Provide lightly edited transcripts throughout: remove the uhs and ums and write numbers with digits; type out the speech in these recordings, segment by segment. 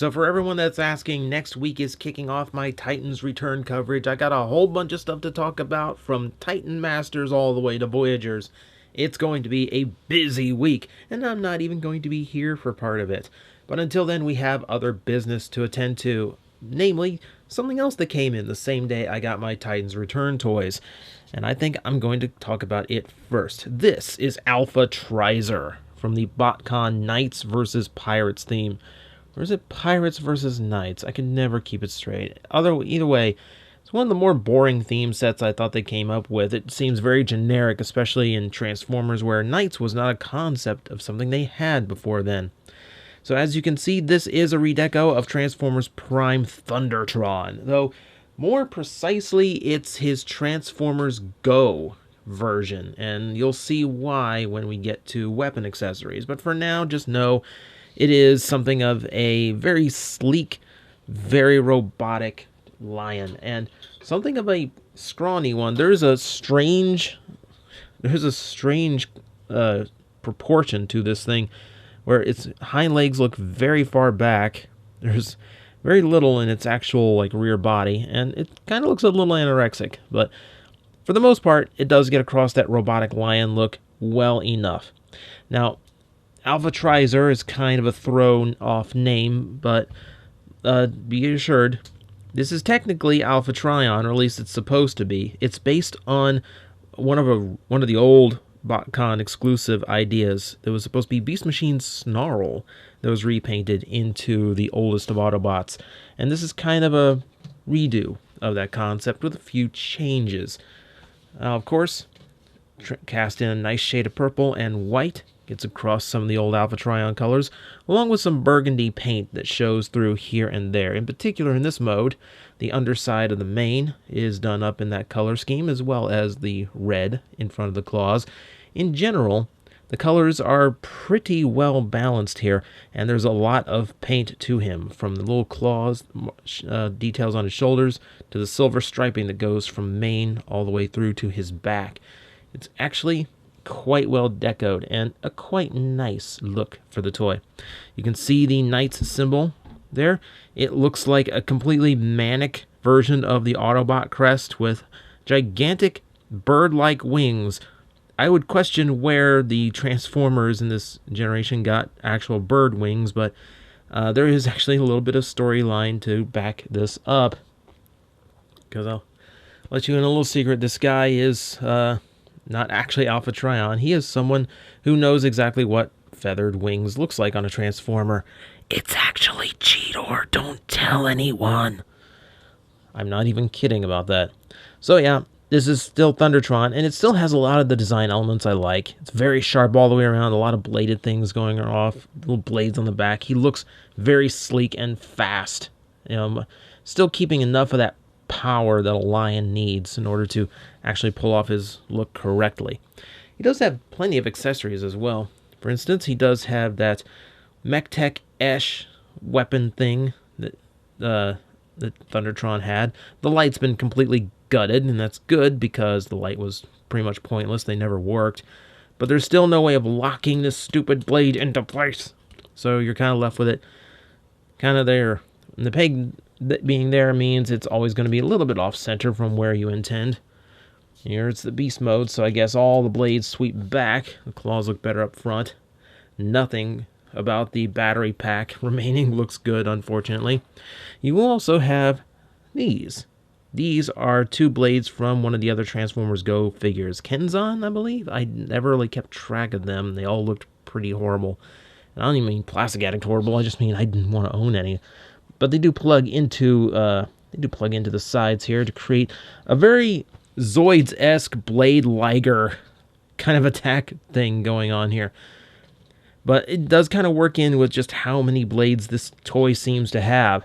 So for everyone that's asking, next week is kicking off my Titans return coverage. I got a whole bunch of stuff to talk about, from Titan Masters all the way to Voyagers. It's going to be a busy week, and I'm not even going to be here for part of it. But until then, we have other business to attend to, namely something else that came in the same day I got my Titans return toys. And I think I'm going to talk about it first. This is Alpha Trizer from the Botcon Knights vs. Pirates theme. Or is it Pirates versus Knights? I can never keep it straight. Either way, it's one of the more boring theme sets I thought they came up with. It seems very generic, especially in Transformers, where Knights was not a concept of something they had before then. So as you can see, this is a redeco of Transformers Prime Thundertron, though more precisely, it's his Transformers Go version, and you'll see why when we get to weapon accessories. But for now, just know it is something of a very sleek, very robotic lion, and something of a scrawny one. There's a strange proportion to this thing, where its hind legs look very far back. There's very little in its actual rear body, and it kind of looks a little anorexic, but for the most part, it does get across that robotic lion look well enough. Now, Alpha Trizer is kind of a thrown-off name, but be assured, this is technically Alpha Trion, or at least it's supposed to be. It's based on one of the old Botcon exclusive ideas. There was supposed to be Beast Machine Snarl that was repainted into the oldest of Autobots, and this is kind of a redo of that concept with a few changes. Of course, cast in a nice shade of purple and white. Gets across some of the old Alpha Trion colors, along with some burgundy paint that shows through here and there. In particular, in this mode, the underside of the mane is done up in that color scheme, as well as the red in front of the claws. In general, the colors are pretty well balanced here, and there's a lot of paint to him, from the little claws, details on his shoulders, to the silver striping that goes from mane all the way through to his back. It's actually quite well decoed and a quite nice look for the toy. You can see the Knights symbol there. It looks like a completely manic version of the Autobot crest with gigantic bird-like wings. I would question where the Transformers in this generation got actual bird wings, but there is actually a little bit of storyline to back this up. Because I'll let you in a little secret. This guy is not actually Alpha Trion. He is someone who knows exactly what feathered wings looks like on a Transformer. It's actually Cheetor. Don't tell anyone. I'm not even kidding about that. So yeah, this is still Thundertron, and it still has a lot of the design elements I like. It's very sharp all the way around, a lot of bladed things going off, little blades on the back. He looks very sleek and fast. Still keeping enough of that power that a lion needs in order to actually pull off his look correctly. He does have plenty of accessories as well. For instance, he does have that MechTech-esh weapon thing that Thundertron had. The light's been completely gutted, and that's good because the light was pretty much pointless. They never worked. But there's still no way of locking this stupid blade into place. So you're kind of left with it kind of there. And the peg being there means it's always going to be a little bit off-center from where you intend. Here it's the beast mode, so I guess all the blades sweep back. The claws look better up front. Nothing about the battery pack remaining looks good, unfortunately. You will also have these. These are two blades from one of the other Transformers Go figures. Kenzan, I believe? I never really kept track of them. They all looked pretty horrible. And I don't even mean plastic addict horrible, I just mean I didn't want to own any. But they do plug into the sides here to create a very Zoids-esque Blade Liger kind of attack thing going on here. But it does kind of work in with just how many blades this toy seems to have.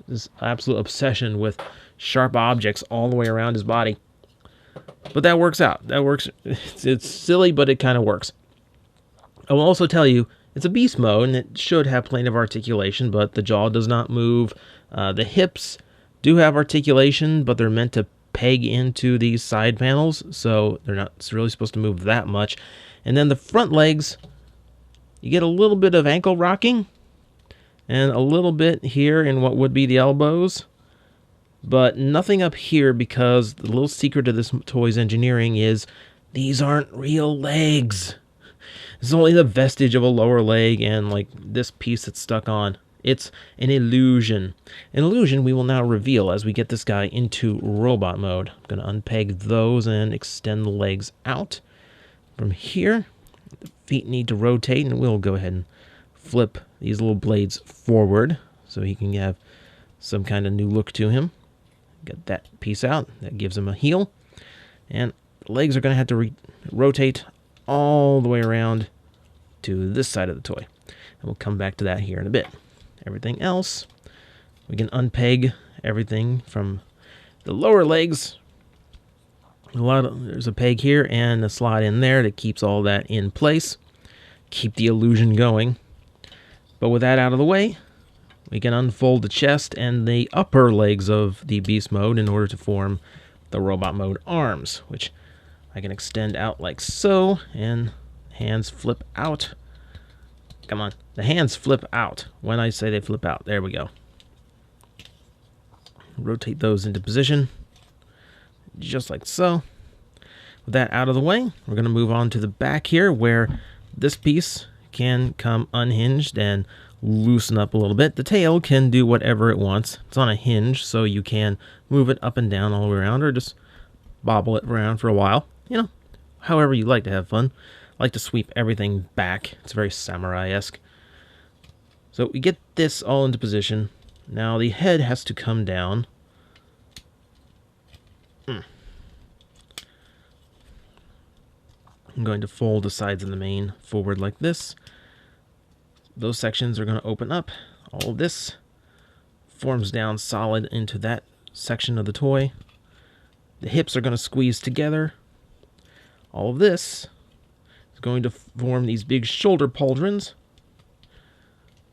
This absolute obsession with sharp objects all the way around his body. But that works out. That works. It's silly, but it kind of works. I will also tell you, it's a beast mode, and it should have plenty of articulation, but the jaw does not move. The hips do have articulation, but they're meant to peg into these side panels, so they're not really supposed to move that much. And then the front legs, you get a little bit of ankle rocking. and a little bit here in what would be the elbows, but nothing up here, because the little secret of this toy's engineering is these aren't real legs. It's only the vestige of a lower leg and like this piece that's stuck on. It's an illusion. An illusion we will now reveal as we get this guy into robot mode. I'm going to unpeg those and extend the legs out. From here, the feet need to rotate, and we'll go ahead and flip these little blades forward so he can have some kind of new look to him. Get that piece out. That gives him a heel. And the legs are going to have to rotate all the way around to this side of the toy. And we'll come back to that here in a bit. Everything else, we can unpeg everything from the lower legs. There's a peg here and a slot in there that keeps all that in place. Keep the illusion going. But with that out of the way, we can unfold the chest and the upper legs of the beast mode in order to form the robot mode arms, which I can extend out like so, and hands flip out. Come on. The hands flip out when I say they flip out. There we go. Rotate those into position, just like so. With that out of the way, we're going to move on to the back here, where this piece can come unhinged and loosen up a little bit. The tail can do whatever it wants. It's on a hinge, so you can move it up and down all the way around, or just bobble it around for a while. You know, however you like to have fun. I like to sweep everything back. It's very samurai-esque. So we get this all into position. Now the head has to come down. I'm going to fold the sides of the mane forward like this. Those sections are going to open up. All of this forms down solid into that section of the toy. The hips are going to squeeze together. All of this is going to form these big shoulder pauldrons.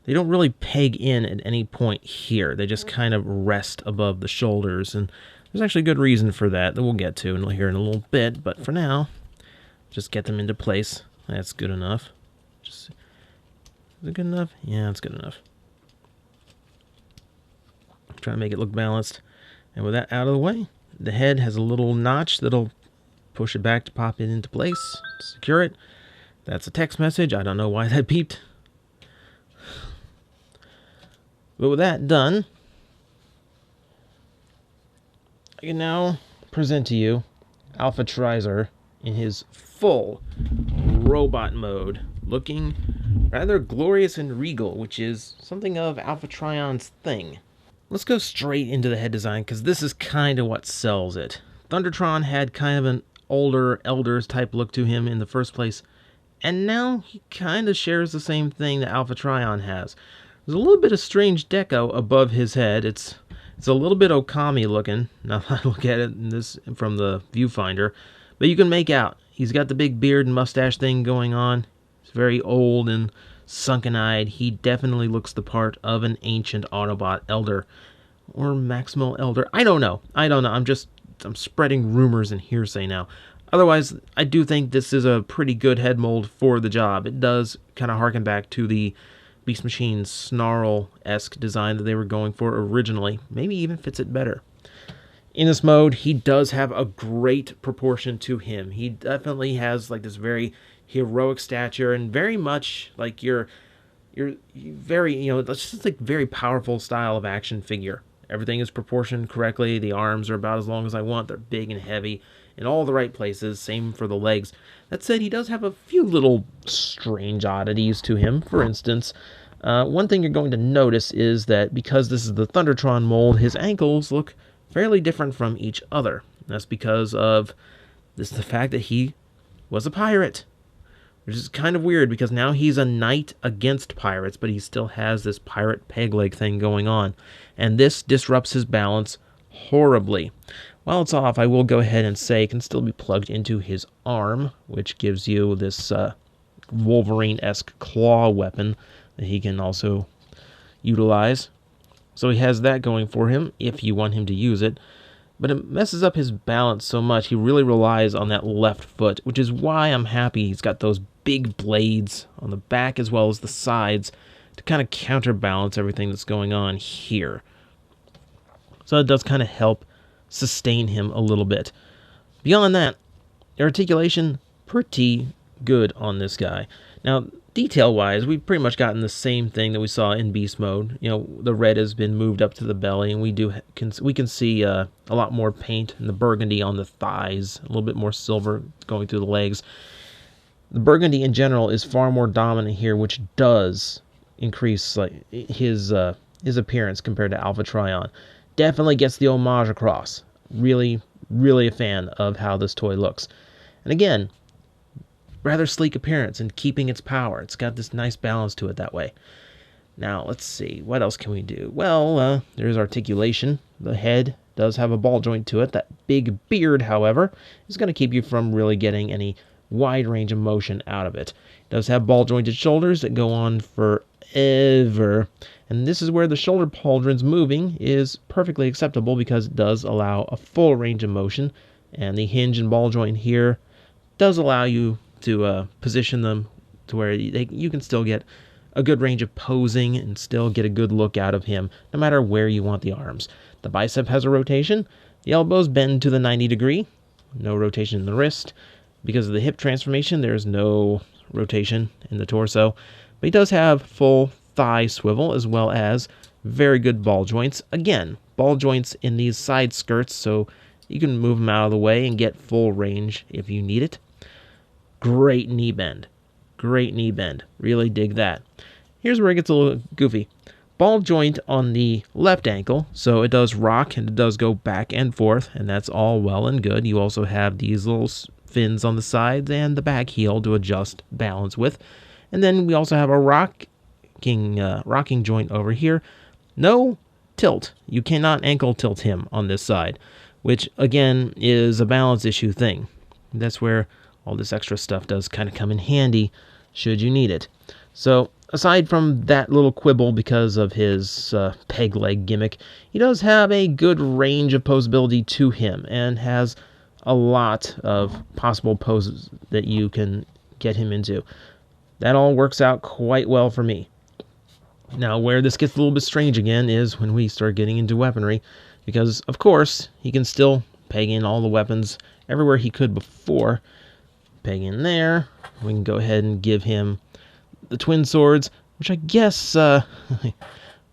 They don't really peg in at any point here. They just kind of rest above the shoulders, and there's actually a good reason for that we'll get to here in a little bit, but for now, just get them into place. That's good enough. Is it good enough? Yeah, it's good enough. Try to make it look balanced. And with that out of the way, the head has a little notch that'll push it back to pop it into place, secure it. That's a text message. I don't know why that beeped. But with that done, I can now present to you Alpha Trizer in his full robot mode, looking rather glorious and regal, which is something of Alpha Trion's thing. Let's go straight into the head design, because this is kind of what sells it. Thundertron had kind of an older Elders type look to him in the first place, and now he kind of shares the same thing that Alpha Trion has. There's a little bit of strange deco above his head. It's a little bit Okami looking, now that I look at it in this from the viewfinder, but you can make out he's got the big beard and mustache thing going on. He's very old and sunken-eyed. He definitely looks the part of an ancient Autobot Elder, or Maximal Elder. I don't know. I'm spreading rumors and hearsay now. Otherwise, I do think this is a pretty good head mold for the job. It does kind of harken back to the Beast Machine's Snarl-esque design that they were going for originally. Maybe even fits it better. In this mode, he does have a great proportion to him. He definitely has like this very heroic stature, and very much like your very, that's just like very powerful style of action figure. Everything is proportioned correctly. The arms are about as long as I want. They're big and heavy in all the right places. Same for the legs. That said, he does have a few little strange oddities to him. For instance, one thing you're going to notice is that because this is the Thundertron mold, his ankles look fairly different from each other. That's because of the fact that he was a pirate, which is kind of weird because now he's a knight against pirates, but he still has this pirate peg leg thing going on, and this disrupts his balance horribly. While it's off, I will go ahead and say it can still be plugged into his arm, which gives you this Wolverine-esque claw weapon that he can also utilize. So he has that going for him if you want him to use it. But it messes up his balance so much, he really relies on that left foot, which is why I'm happy he's got those big blades on the back as well as the sides to kind of counterbalance everything that's going on here. So it does kind of help sustain him a little bit. Beyond that, articulation, pretty good on this guy. Now, detail-wise, we've pretty much gotten the same thing that we saw in Beast Mode. You know, the red has been moved up to the belly, and we can see a lot more paint and the burgundy on the thighs, a little bit more silver going through the legs. The burgundy in general is far more dominant here, which does increase like his appearance compared to Alpha Trion. Definitely gets the homage across. Really, really a fan of how this toy looks. And again, rather sleek appearance and keeping its power. It's got this nice balance to it that way. Now, let's see. What else can we do? Well, there's articulation. The head does have a ball joint to it. That big beard, however, is going to keep you from really getting any wide range of motion out of it. It does have ball jointed shoulders that go on forever. And this is where the shoulder pauldrons moving is perfectly acceptable because it does allow a full range of motion. And the hinge and ball joint here does allow you to position them to where you can still get a good range of posing and still get a good look out of him, no matter where you want the arms. The bicep has a rotation. The elbows bend to the 90 degree. No rotation in the wrist. Because of the hip transformation, there's no rotation in the torso. But he does have full thigh swivel as well as very good ball joints. Again, ball joints in these side skirts, so you can move them out of the way and get full range if you need it. Great knee bend. Great knee bend. Really dig that. Here's where it gets a little goofy. Ball joint on the left ankle, so it does rock and it does go back and forth, and that's all well and good. You also have these little fins on the sides and the back heel to adjust balance with. And then we also have a rocking joint over here. No tilt. You cannot ankle tilt him on this side, which again is a balance issue thing. That's where all this extra stuff does kind of come in handy should you need it. So aside from that little quibble because of his peg leg gimmick, he does have a good range of posability to him and has a lot of possible poses that you can get him into. That all works out quite well for me. Now, where this gets a little bit strange again is when we start getting into weaponry, because of course he can still peg in all the weapons everywhere he could before. Peg in there. We can go ahead and give him the twin swords, which I guess, no,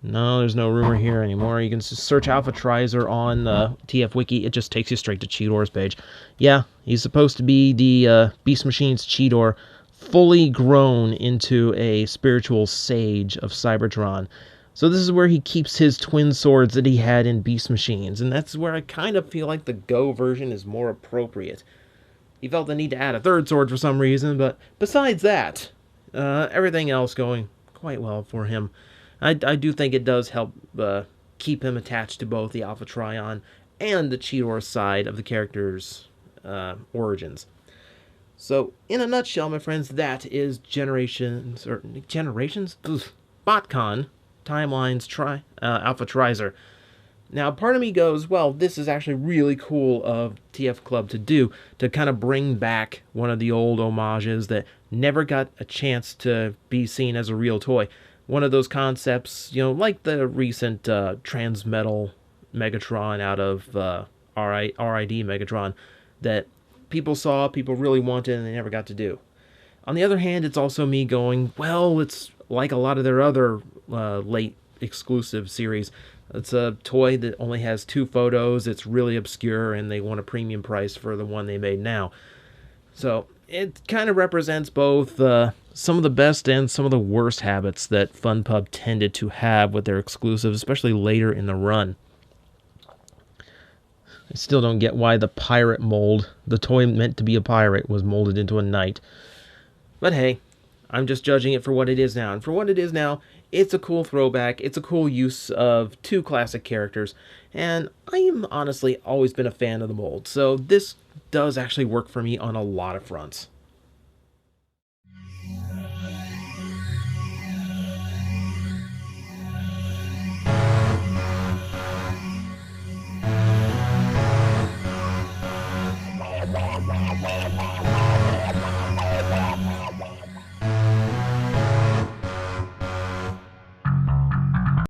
there's no rumor here anymore. You can just search Alpha Trizer on TF Wiki. It just takes you straight to Cheetor's page. Yeah, he's supposed to be the Beast Machine's Cheetor, fully grown into a spiritual sage of Cybertron. So this is where he keeps his twin swords that he had in Beast Machines, and that's where I kind of feel like the Go version is more appropriate. He felt the need to add a third sword for some reason, but besides that, everything else going quite well for him. I do think it does help keep him attached to both the Alpha Trion and the Cheetor side of the character's origins. So, in a nutshell, my friends, that is Botcon, Timelines, Alpha Trizer. Now, part of me goes, well, this is actually really cool of TF Club to do, to kind of bring back one of the old homages that never got a chance to be seen as a real toy. One of those concepts, you know, like the recent Transmetal Megatron out of RID Megatron, that people saw, people really wanted, and they never got to do. On the other hand, it's also me going, well, it's like a lot of their other late exclusive series. It's a toy that only has 2 photos, it's really obscure, and they want a premium price for the one they made now. So it kind of represents both some of the best and some of the worst habits that FunPub tended to have with their exclusives, especially later in the run. I still don't get why the pirate mold, the toy meant to be a pirate, was molded into a knight. But hey, I'm just judging it for what it is now. And for what it is now, it's a cool throwback. It's a cool use of 2 classic characters. And I am honestly always been a fan of the mold. So this does actually work for me on a lot of fronts.